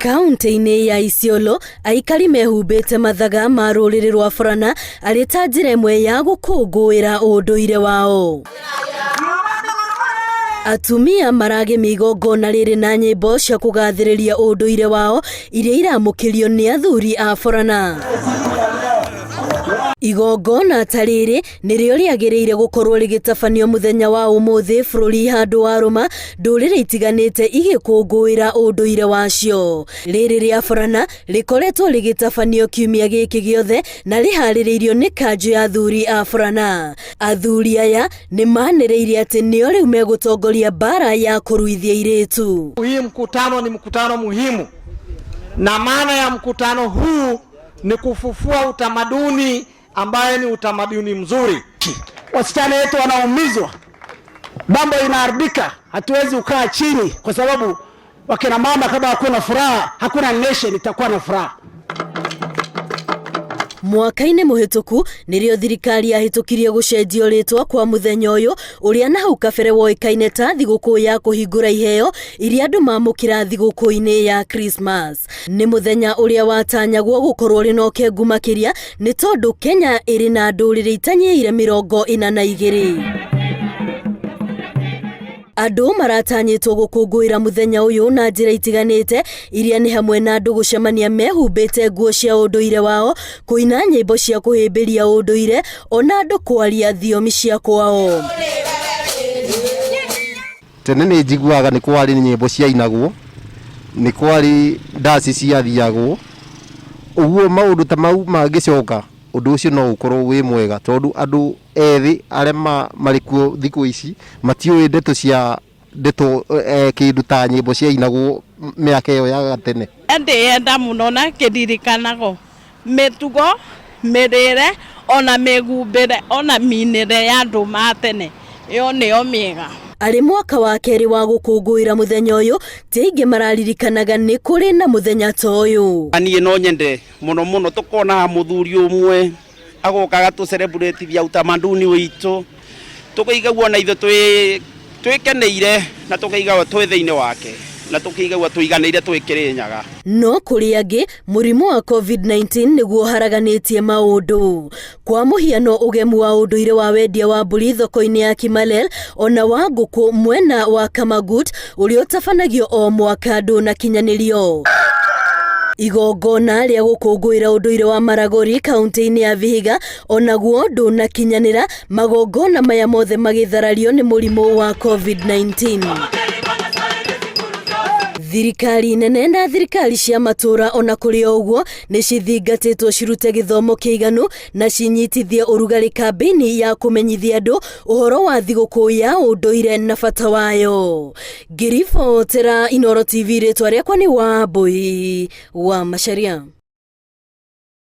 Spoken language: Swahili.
Kaunti-inĩ ya Isiolo, aikari mehumbĩte mathaga ma rũrĩrĩ rwa Borana arĩ ta njĩra ĩmwe ya gũkũngũĩra ũndũire wao. Atumia maragemia igongona rĩrĩ na nyĩmbo cia kũgathĩrĩria ũndũire wao iria iramũkĩrio nĩ athuri a Borana. Igongona ta rĩrĩ nĩrĩo rĩagĩrĩire gũkorwo rĩgĩtabanio mũthenya wa ũmũthĩ bũrũri handũ wa Roma, ndũrĩrĩ itiganĩte igĩkũngũĩra ũndũire wacio. Rĩrĩ rĩa Borana rĩkoretwo rĩgĩtabanio kiumia gĩkĩ gĩothe na rĩharĩrĩirio nĩ kanjũ ya athuri a Borana. Athuri aya nĩ manĩrĩire atĩ nĩo rĩu megũtongoria bara ya kũruithia airĩtu. Hii mkutano ni mkutano muhimu, na maana ya mkutano huu ni kufufua utamaduni ambaye ni utamaduni mzuri. Wasichana wetu wanaumizwa, mambo inaharibika, hatuwezi ukaa chini kwa sababu wakina mama kama hakuna furaha, hakuna nation itakuwa na furaha. Mwaka-inĩ mũhĩtũku nĩrĩo thirikari yahĩtũkirie gũcenjio rĩtwa kwa mũthenya ũyũ ũrĩa na hau kabere woĩkaine ta thigũkũ ya kũhingũra iheo iria andũ mamũkĩra thigũkũ-inĩ ya Christmas. Nĩ mũthenya ũrĩa watanyagwo gũkorwo rĩ na ũkengu makĩria nĩ tondũ Kenya ĩrĩ na ndũrĩrĩ itanyiĩire 42. Andũ maratanyĩtwo gũkũngũĩra mũthenya ũyũ na njĩra itiganĩte iria nĩ hamwe na andũ gũcemania mehumbĩte nguo cia ũndũire wao, kũina nyĩmbo cia kũhĩmbĩria ũndũire, ona andũ kwaria thiomi cia kwao. Tene nĩ njiguaga nĩ kwarĩ nyĩmbo ciainagwo, nĩ kwarĩ ndaci ciathiagwo, ũguo maũndũ ta mau mangĩcoka ũndũ ũcio no ũkorwo wĩ mwega tondũ andũ ethĩ arĩa marĩ kuo thikũ ici matiũĩ ndeto kĩndũ ta nyĩmbo ciainagwo mĩaka ĩyo ya gatene. Ndĩenda mũno na kĩririkanago mĩtugo, mĩrĩre, ona mĩgumbĩre, ona minĩre ya andũ ma tene, ĩyo nĩyo mĩega. Arĩ mwaka wa kerĩ wa gũkũngũĩra mũthenya ũyũ, ti aingĩ mararirikanaga nĩ kũrĩ na mũthenya ta ũyũ. Niĩ no nyende mũno tũkona mũthuri ũmwe agoka gatũcerebrĩtithia utamaduni witũ, tũkĩigua na ithuĩ twĩkeneire na tũkĩigua twĩ thĩinĩ wake na tũkĩigua tũiganĩire twĩkĩrĩnyaga. No kũrĩ angĩ mũrimũ wa COVID-19 nĩguo haraganĩtie maũndũ. Kwa mũhiano ũgemu wa ũndũire wa wendia wa mbũri thoko-inĩ ya Kimalel, ona wa ngũkũ mwena wa Kamagut ũrĩa ũtabanagio o mwaka ndũnakinyanĩrio. Igongona rĩa gũkũngũĩra ũndũire wa Maragori kaunti-inĩ ya Vihiga onaguo ndũnakinyanĩra, magongona maya mothe magĩtharario nĩ mũrimũ wa COVID-19. Thirikari nene na thirikari cia matũra ona kũrĩ ũguo nĩ cithingatĩtwo cirute gĩthomo kĩiganu na cinyitithie ũrugarĩ kambĩini ya kũmenyithia andũ ũhoro wa thigũkũ ya ũndũire na bata wayo. Ngĩribotera Inooro TV, rĩtwa rĩakwa nĩ Wambui wa Macharia.